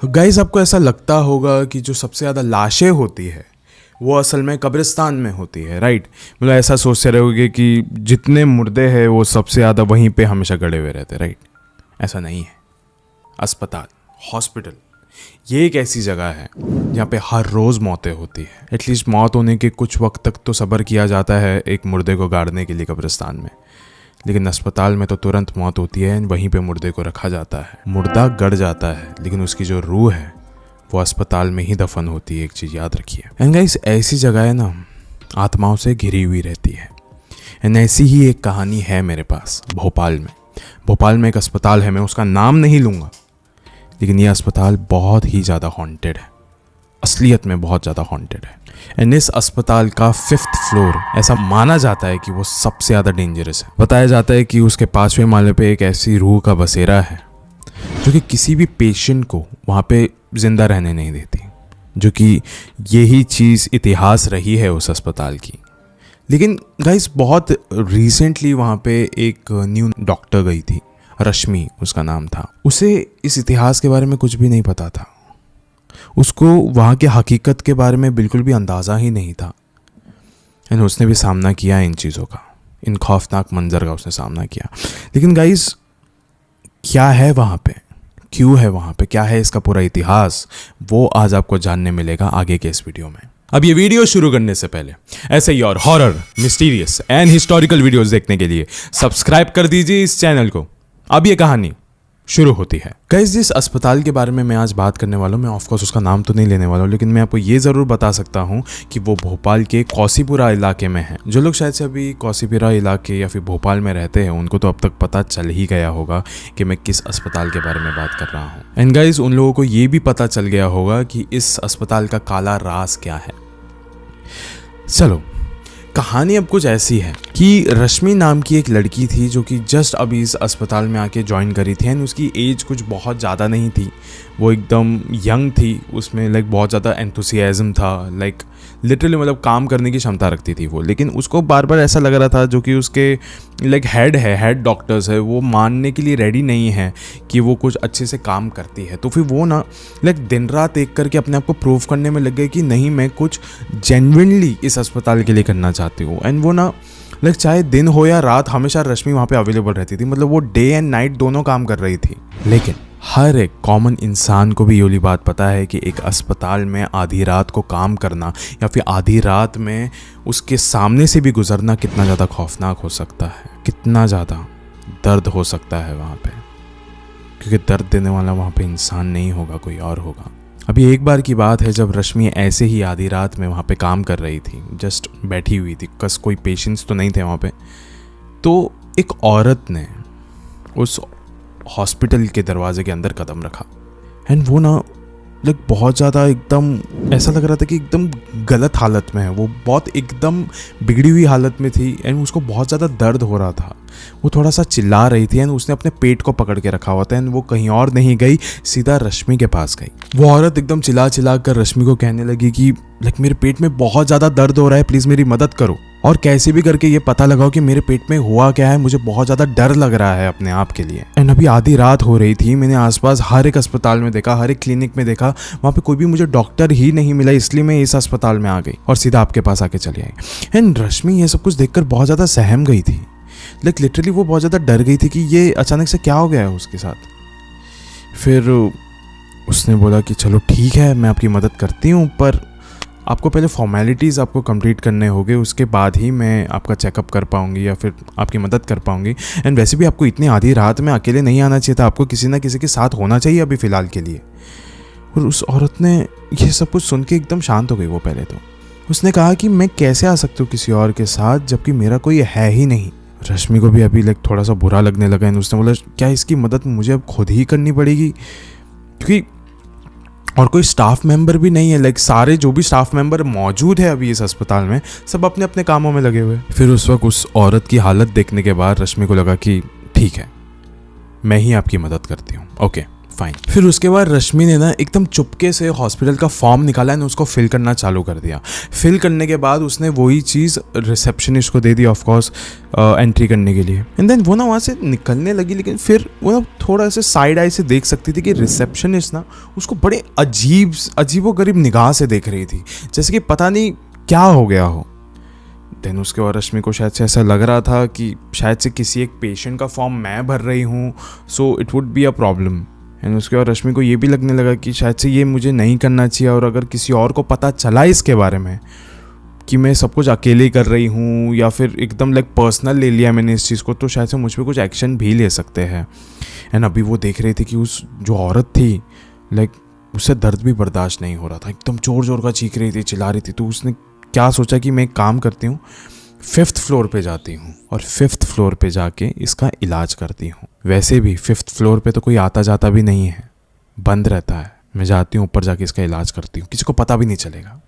Guys, आपको ऐसा लगता होगा कि जो सबसे ज़्यादा लाशें होती है वो असल में कब्रिस्तान में होती है, राइट। मतलब ऐसा सोचते रहोगे कि जितने मुर्दे हैं वो सबसे ज़्यादा वहीं पे हमेशा गड़े हुए रहते हैं, राइट। ऐसा नहीं है। अस्पताल, हॉस्पिटल, ये एक ऐसी जगह है जहाँ पे हर रोज़ मौतें होती है। एटलीस्ट मौत होने के कुछ वक्त तक तो सब्र किया जाता है एक मुर्दे को गाड़ने के लिए कब्रिस्तान में, लेकिन अस्पताल में तो तुरंत मौत होती है। वहीं पे मुर्दे को रखा जाता है। मुर्दा गड़ जाता है लेकिन उसकी जो रूह है वो अस्पताल में ही दफन होती है। एक चीज़ याद रखिए। एंड गाइस, ऐसी जगह है ना, आत्माओं से घिरी हुई रहती है। एंड ऐसी ही एक कहानी है मेरे पास भोपाल में। भोपाल में एक अस्पताल है, मैं उसका नाम नहीं लूँगा, लेकिन ये अस्पताल बहुत ही ज़्यादा हॉन्टेड है, असलियत में बहुत ज़्यादा हॉन्टेड है। एंड इस अस्पताल का 5th फ्लोर ऐसा माना जाता है कि वो सबसे ज़्यादा डेंजरस है। बताया जाता है कि उसके 5वें माले पे एक ऐसी रूह का बसेरा है जो कि किसी भी पेशेंट को वहाँ पे ज़िंदा रहने नहीं देती, जो कि यही चीज़ इतिहास रही है उस अस्पताल की। लेकिन गाइस, बहुत रिसेंटली वहाँ पे एक न्यू डॉक्टर गई थी, रश्मि उसका नाम था। उसे इस इतिहास के बारे में कुछ भी नहीं पता था। उसको वहाँ के हकीकत के बारे में बिल्कुल भी अंदाज़ा ही नहीं था। एंड उसने भी सामना किया इन चीज़ों का, इन खौफनाक मंजर का उसने सामना किया। लेकिन गाइस, क्या है वहाँ पे, क्यों है वहाँ पे, क्या है इसका पूरा इतिहास, वो आज आपको जानने मिलेगा आगे के इस वीडियो में। अब ये वीडियो शुरू करने से पहले ऐसे ही और horror, mysterious and historical videos देखने के लिए सब्सक्राइब कर दीजिए इस चैनल को। अब ये कहानी शुरू होती है। गाइस, जिस अस्पताल के बारे में मैं आज बात करने वाला हूँ, मैं ऑफकोर्स उसका नाम तो नहीं लेने वाला हूँ, लेकिन मैं आपको ये ज़रूर बता सकता हूँ कि वो भोपाल के कौसीपुरा इलाके में है। जो लोग शायद से अभी कौसीपुरा इलाके या फिर भोपाल में रहते हैं, उनको तो अब तक पता चल ही गया होगा कि मैं किस अस्पताल के बारे में बात कर रहा हूँ। एंड गाइस, उन लोगों को ये भी पता चल गया होगा कि इस अस्पताल का काला राज क्या है। चलो, कहानी अब कुछ ऐसी है कि रश्मि नाम की एक लड़की थी जो कि जस्ट अभी इस अस्पताल में आके ज्वाइन करी थी। एंड उसकी एज कुछ बहुत ज़्यादा नहीं थी, वो एकदम यंग थी। उसमें लाइक बहुत ज़्यादा एंथुसियाज्म था, लाइक लिटरली मतलब काम करने की क्षमता रखती थी वो। लेकिन उसको बार बार ऐसा लग रहा था, जो कि उसके लाइक हेड डॉक्टर्स है, वो मानने के लिए रेडी नहीं है कि वो कुछ अच्छे से काम करती है। तो फिर वो ना लाइक दिन रात एक करके अपने आप को प्रूव करने में लग गए कि नहीं, मैं कुछ जेन्युइनली इस अस्पताल के लिए करना चाहती हूँ। एंड वो ना लाइक चाहे दिन हो या रात, हमेशा रश्मि वहाँ पे अवेलेबल रहती थी। मतलब वो डे एंड नाइट दोनों काम कर रही थी। लेकिन हर एक कॉमन इंसान को भी ये बात पता है कि एक अस्पताल में आधी रात को काम करना या फिर आधी रात में उसके सामने से भी गुजरना कितना ज़्यादा खौफनाक हो सकता है, कितना ज़्यादा दर्द हो सकता है वहाँ पे। क्योंकि दर्द देने वाला वहाँ पे इंसान नहीं होगा, कोई और होगा। अभी एक बार की बात है जब रश्मि ऐसे ही आधी रात में वहाँ पे काम कर रही थी, जस्ट बैठी हुई थी, कस कोई पेशेंट्स तो नहीं थे वहाँ पे। तो एक औरत ने उस हॉस्पिटल के दरवाजे के अंदर कदम रखा। एंड वो ना लाइक बहुत ज़्यादा एकदम ऐसा लग रहा था कि एकदम गलत हालत में है वो, बहुत एकदम बिगड़ी हुई हालत में थी। एंड उसको बहुत ज़्यादा दर्द हो रहा था, वो थोड़ा सा चिल्ला रही थी। एंड उसने अपने पेट को पकड़ के रखा हुआ था। एंड वो कहीं और नहीं गई, सीधा रश्मि के पास गई। वो औरत एकदम चिल्ला कर रश्मि को कहने लगी कि लाइक मेरे पेट में बहुत ज़्यादा दर्द हो रहा है, प्लीज़ मेरी मदद करो, और कैसे भी करके ये पता लगाओ कि मेरे पेट में हुआ क्या है, मुझे बहुत ज़्यादा डर लग रहा है अपने आप के लिए। एंड अभी आधी रात हो रही थी, मैंने आसपास हर एक अस्पताल में देखा, हर एक क्लिनिक में देखा, वहाँ पे कोई भी मुझे डॉक्टर ही नहीं मिला, इसलिए मैं इस अस्पताल में आ गई और सीधा आपके पास आके चली आई। एंड रश्मि ये सब कुछ देखकर बहुत ज़्यादा सहम गई थी। लाइक लिटरली वो बहुत ज़्यादा डर गई थी कि ये अचानक से क्या हो गया है उसके साथ। फिर उसने बोला कि चलो ठीक है, मैं आपकी मदद करती हूँ, पर आपको पहले फॉर्मेलिटीज़ आपको कंप्लीट करने होंगे, उसके बाद ही मैं आपका चेकअप कर पाऊँगी या फिर आपकी मदद कर पाऊँगी। एंड वैसे भी आपको इतनी आधी रात में अकेले नहीं आना चाहिए था, आपको किसी ना किसी के साथ होना चाहिए अभी फ़िलहाल के लिए। और उस औरत ने ये सब कुछ सुन के एकदम शांत हो गई। वो पहले तो उसने कहा कि मैं कैसे आ सकती हूँ किसी और के साथ, जबकि मेरा कोई है ही नहीं। रश्मि को भी अभी लाइक थोड़ा सा बुरा लगने लगा। एंड उसने बोला, क्या इसकी मदद मुझे अब खुद ही करनी पड़ेगी, क्योंकि और कोई स्टाफ मेंबर भी नहीं है। लाइक सारे जो भी स्टाफ मेंबर मौजूद है अभी इस अस्पताल में, सब अपने अपने कामों में लगे हुए। फिर उस वक्त उस औरत की हालत देखने के बाद रश्मि को लगा कि ठीक है, मैं ही आपकी मदद करती हूँ, ओके फाइन। फिर उसके बाद रश्मि ने ना एकदम चुपके से हॉस्पिटल का फॉर्म निकाला एंड उसको फिल करना चालू कर दिया। फिल करने के बाद उसने वही चीज़ रिसेप्शनिस्ट को दे दी ऑफकोर्स एंट्री करने के लिए। एंड देन वो ना वहाँ से निकलने लगी, लेकिन फिर वो ना थोड़ा से साइड आई से देख सकती थी कि रिसेप्शनिस्ट ना उसको बड़े अजीबोगरीब निगाह से देख रही थी, जैसे कि पता नहीं क्या हो गया हो। देन उसके बाद रश्मि को शायद से ऐसा लग रहा था कि शायद से किसी एक पेशेंट का फॉर्म मैं भर रही हूँ, so it would be a problem. And उसके बाद रश्मि को ये भी लगने लगा कि शायद से ये मुझे नहीं करना चाहिए, और अगर किसी और को पता चला इसके बारे में कि मैं सब कुछ अकेले कर रही हूँ या फिर एकदम लाइक पर्सनल ले लिया मैंने इस चीज़ को, तो शायद से मुझ पर कुछ एक्शन भी ले सकते हैं। एंड अभी वो देख रही थी कि उस जो औरत थी लाइक उससे दर्द भी बर्दाश्त नहीं हो रहा था, एकदम जोर जोर का चीख रही थी, चिल्ला रही थी। तो उसने क्या सोचा कि मैं एक काम करती हूँ, 5th फ्लोर पे जाती हूँ और 5th फ्लोर पे जाके इसका इलाज करती हूँ। वैसे भी 5th फ्लोर पे तो कोई आता जाता भी नहीं है, बंद रहता है। मैं जाती हूँ ऊपर जाके इसका इलाज करती हूँ, किसी को पता भी नहीं चलेगा।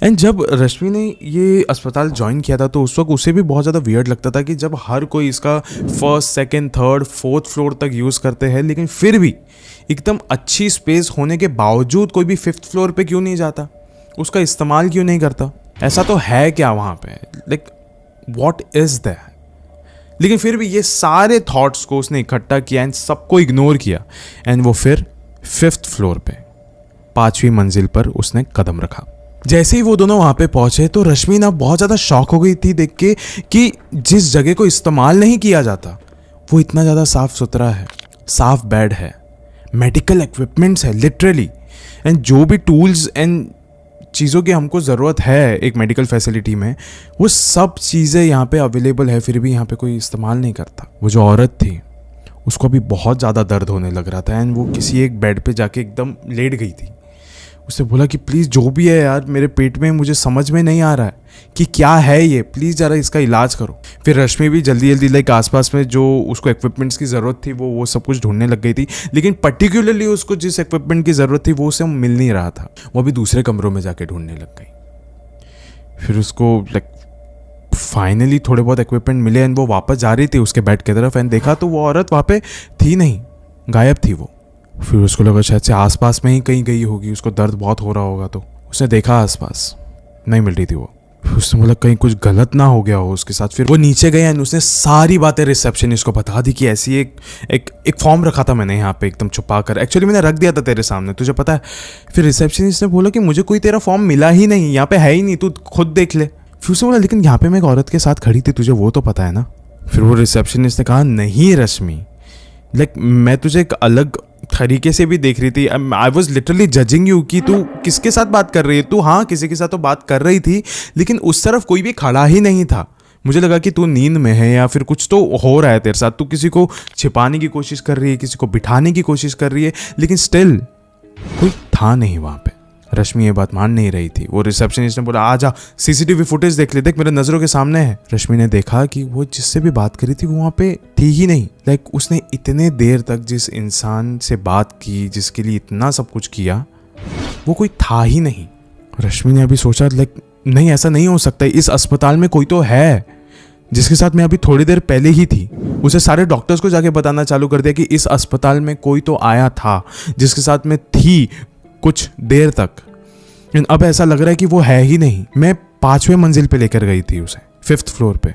एंड जब रश्मि ने ये अस्पताल ज्वाइन किया था तो उस वक्त उसे भी बहुत ज़्यादा वियर्ड लगता था कि जब हर कोई इसका 1st, 2nd, 3rd, 4th floor तक यूज़ करते हैं, लेकिन फिर भी एकदम अच्छी स्पेस होने के बावजूद कोई भी 5th फ्लोर पे क्यों नहीं जाता, उसका इस्तेमाल क्यों नहीं करता। ऐसा तो है क्या वहाँ पे, लाइक व्हाट इज़ दैट। लेकिन फिर भी ये सारे थॉट्स को उसने इकट्ठा किया एंड सबको इग्नोर किया एंड वो फिर 5th फ्लोर पे 5वीं मंजिल पर उसने कदम रखा। जैसे ही वो दोनों वहाँ पे पहुँचे तो रश्मि ना बहुत ज़्यादा शॉक हो गई थी देख के कि जिस जगह को इस्तेमाल नहीं किया जाता वो इतना ज़्यादा साफ़ सुथरा है, साफ बेड है, मेडिकल इक्विपमेंट्स है लिटरली, एंड जो भी टूल्स एंड चीज़ों की हमको ज़रूरत है एक मेडिकल फैसिलिटी में, वो सब चीज़ें यहाँ पे अवेलेबल है, फिर भी यहाँ पे कोई इस्तेमाल नहीं करता। वो जो औरत थी उसको भी बहुत ज़्यादा दर्द होने लग रहा था एंड वो किसी एक बेड पे जाके एकदम लेट गई थी। उससे बोला कि प्लीज़ जो भी है यार मेरे पेट में, मुझे समझ में नहीं आ रहा है कि क्या है ये, प्लीज़ ज़रा इसका इलाज करो। फिर रश्मि भी जल्दी जल्दी लाइक आसपास में जो उसको इक्विपमेंट्स की ज़रूरत थी वो सब कुछ ढूंढने लग गई थी, लेकिन पर्टिकुलरली उसको जिस इक्विपमेंट की ज़रूरत थी वो उसे मिल नहीं रहा था। वो भी दूसरे कमरों में जाके ढूंढने लग गई। फिर उसको लाइक फाइनली थोड़े बहुत इक्विपमेंट मिले एंड वो वापस जा रही थी उसके बेड की तरफ एंड देखा तो वो औरत वहाँ पे थी नहीं, गायब थी वो। फिर उसको लगा शायद से आसपास में ही कहीं गई होगी, उसको दर्द बहुत हो रहा होगा, तो उसने देखा आसपास नहीं मिल रही थी वो। फिर उसने बोला कहीं कुछ गलत ना हो गया हो उसके साथ। फिर वो नीचे गया एंड उसने सारी बातें रिसेप्शनिस्ट को बता दी कि ऐसी एक फॉर्म रखा था मैंने यहाँ पे एकदम छुपा कर, एक्चुअली मैंने रख दिया था तेरे सामने, तुझे पता है। फिर रिसेप्शनिस्ट ने बोला कि मुझे कोई तेरा फॉर्म मिला ही नहीं, यहाँ पे है ही नहीं, तू खुद देख ले। फिर उसने बोला लेकिन यहाँ पे मैं एक औरत के साथ खड़ी थी, तुझे वो तो पता है ना। फिर वो रिसेप्शनिस्ट ने कहा नहीं रश्मि, लाइक मैं तुझे एक अलग तरीके से भी देख रही थी, I was literally judging you कि तू किसके साथ बात कर रही है। तू हाँ किसी के साथ तो बात कर रही थी, लेकिन उस तरफ कोई भी खड़ा ही नहीं था। मुझे लगा कि तू नींद में है या फिर कुछ तो हो रहा है तेरे साथ, तू किसी को छिपाने की कोशिश कर रही है, किसी को बिठाने की कोशिश कर रही है, लेकिन स्टिल कोई था नहीं वहाँ पे। रश्मि ये बात मान नहीं रही थी। वो रिसेप्शनिस्ट ने बोला आजा सीसीटीवी फुटेज देख ले, देख मेरे नज़रों के सामने है। रश्मि ने देखा कि वो जिससे भी बात करी थी वो वहाँ पे थी ही नहीं। लाइक उसने इतने देर तक जिस इंसान से बात की, जिसके लिए इतना सब कुछ किया, वो कोई था ही नहीं। रश्मि ने अभी सोचा लाइक नहीं ऐसा नहीं हो सकता, इस अस्पताल में कोई तो है जिसके साथ मैं अभी थोड़ी देर पहले ही थी। उसे सारे डॉक्टर्स को जाके बताना चालू कर दिया कि इस अस्पताल में कोई तो आया था जिसके साथ मैं थी कुछ देर तक। अब ऐसा लग रहा है कि वो है ही नहीं। मैं 5वें मंजिल पे लेकर गई थी उसे, 5th फ्लोर पे।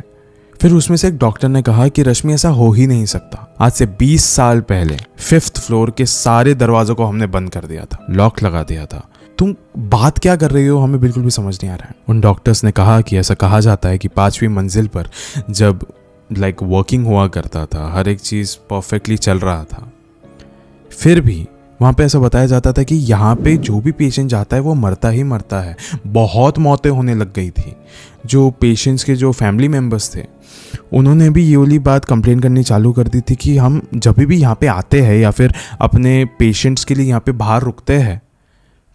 फिर उसमें से एक डॉक्टर ने कहा कि रश्मि ऐसा हो ही नहीं सकता, आज से 20 साल पहले 5th फ्लोर के सारे दरवाजों को हमने बंद कर दिया था, लॉक लगा दिया था। तुम बात क्या कर रही हो, हमें बिल्कुल भी समझ नहीं आ रहा है। उन डॉक्टर्स ने कहा कि ऐसा कहा जाता है कि 5वीं मंजिल पर जब लाइक वर्किंग हुआ करता था, हर एक चीज़ परफेक्टली चल रहा था, फिर भी वहाँ पे ऐसा बताया जाता था कि यहाँ पे जो भी पेशेंट जाता है वो मरता ही मरता है। बहुत मौतें होने लग गई थी। जो पेशेंट्स के जो फैमिली मेम्बर्स थे उन्होंने भी ये वाली बात कंप्लेन करनी चालू कर दी थी कि हम जब भी यहाँ पे आते हैं या फिर अपने पेशेंट्स के लिए यहाँ पे बाहर रुकते हैं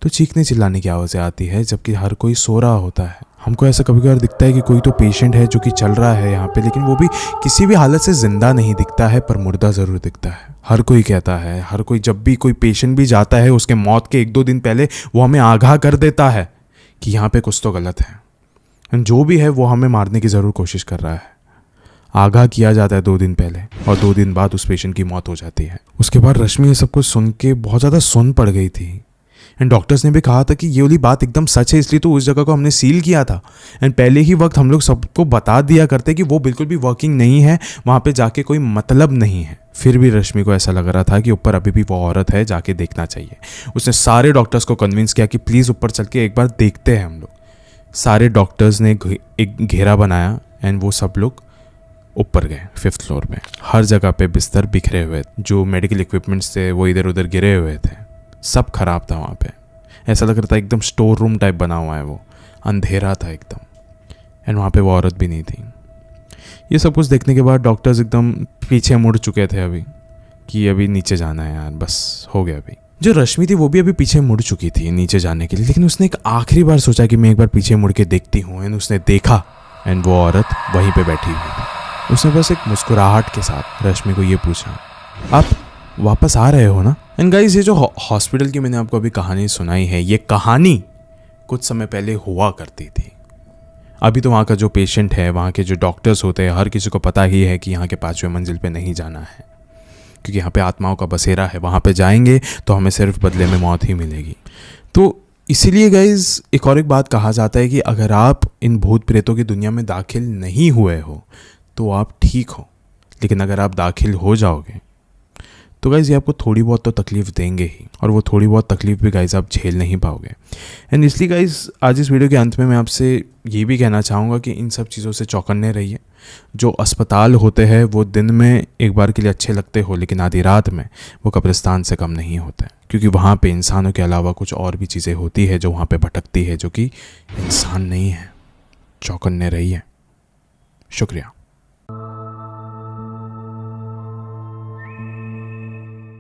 तो चीखने चिल्लाने की आवाज़ें आती है, जबकि हर कोई सो रहा होता है। हमको ऐसा कभी कभार दिखता है कि कोई तो पेशेंट है जो कि चल रहा है यहाँ पे, लेकिन वो भी किसी भी हालत से जिंदा नहीं दिखता है, पर मुर्दा ज़रूर दिखता है। हर कोई कहता है, हर कोई जब भी कोई पेशेंट भी जाता है उसके मौत के 1-2 दिन पहले वो हमें आगाह कर देता है कि यहाँ पे कुछ तो गलत है, जो भी है वो हमें मारने की ज़रूर कोशिश कर रहा है। आगाह किया जाता है 2 दिन पहले, और 2 दिन बाद उस पेशेंट की मौत हो जाती है। उसके बाद रश्मि ये सब कुछ सुन के बहुत ज़्यादा सुन पड़ गई थी। एंड डॉक्टर्स ने भी कहा था कि ये वाली बात एकदम सच है, इसलिए तो उस जगह को हमने सील किया था। एंड पहले ही वक्त हम लोग सबको बता दिया करते कि वो बिल्कुल भी वर्किंग नहीं है, वहाँ पे जाके कोई मतलब नहीं है। फिर भी रश्मि को ऐसा लग रहा था कि ऊपर अभी भी वो औरत है, जाके देखना चाहिए। उसने सारे डॉक्टर्स को कन्विंस किया कि प्लीज़ ऊपर चल के एक बार देखते हैं हम लोग। सारे डॉक्टर्स ने एक घेरा बनाया एंड वो सब लोग ऊपर गए 5th फ्लोर पे। हर जगह पे बिस्तर बिखरे हुए, जो मेडिकल इक्विपमेंट्स थे वो इधर उधर गिरे हुए थे, सब खराब था वहाँ पे। ऐसा लग रहा था एकदम स्टोर रूम टाइप बना हुआ है, वो अंधेरा था एकदम। एंड वहाँ पे वो औरत भी नहीं थी। ये सब कुछ देखने के बाद डॉक्टर्स एकदम पीछे मुड़ चुके थे अभी, कि अभी नीचे जाना है यार, बस हो गया अभी। जो रश्मि थी वो भी अभी पीछे मुड़ चुकी थी नीचे जाने के लिए, लेकिन उसने एक आखिरी बार सोचा कि मैं एक बार पीछे मुड़ के देखती हूँ। एंड उसने देखा, एंड वो औरत वहीं पे बैठी हुई थी। उसने बस एक मुस्कुराहट के साथ रश्मि को ये पूछा, आप वापस आ रहे हो ना? एंड गाइस, ये जो हॉस्पिटल की मैंने आपको अभी कहानी सुनाई है, ये कहानी कुछ समय पहले हुआ करती थी। अभी तो वहाँ का जो पेशेंट है, वहाँ के जो डॉक्टर्स होते हैं, हर किसी को पता ही है कि यहाँ के 5वें मंजिल पे नहीं जाना है, क्योंकि यहाँ पे आत्माओं का बसेरा है। वहाँ पे जाएंगे तो हमें सिर्फ बदले में मौत ही मिलेगी। तो इसीलिए गाइज एक और एक बात कहा जाता है कि अगर आप इन भूत प्रेतों की दुनिया में दाखिल नहीं हुए हो तो आप ठीक हो, लेकिन अगर आप दाखिल हो जाओगे तो गाइज़ ये आपको थोड़ी बहुत तो तकलीफ़ देंगे ही, और वो थोड़ी बहुत तकलीफ़ भी गाइज़ आप झेल नहीं पाओगे। एंड इसलिए गाइज़ आज इस वीडियो के अंत में मैं आपसे ये भी कहना चाहूँगा कि इन सब चीज़ों से चौकन्ने रहिए। जो अस्पताल होते हैं वो दिन में एक बार के लिए अच्छे लगते हो, लेकिन आधी रात में वो कब्रिस्तान से कम नहीं होते, क्योंकि वहाँ पे इंसानों के अलावा कुछ और भी चीज़ें होती है जो वहाँ पे भटकती है, जो कि इंसान नहीं है। चौकन्ने रहिए। शुक्रिया।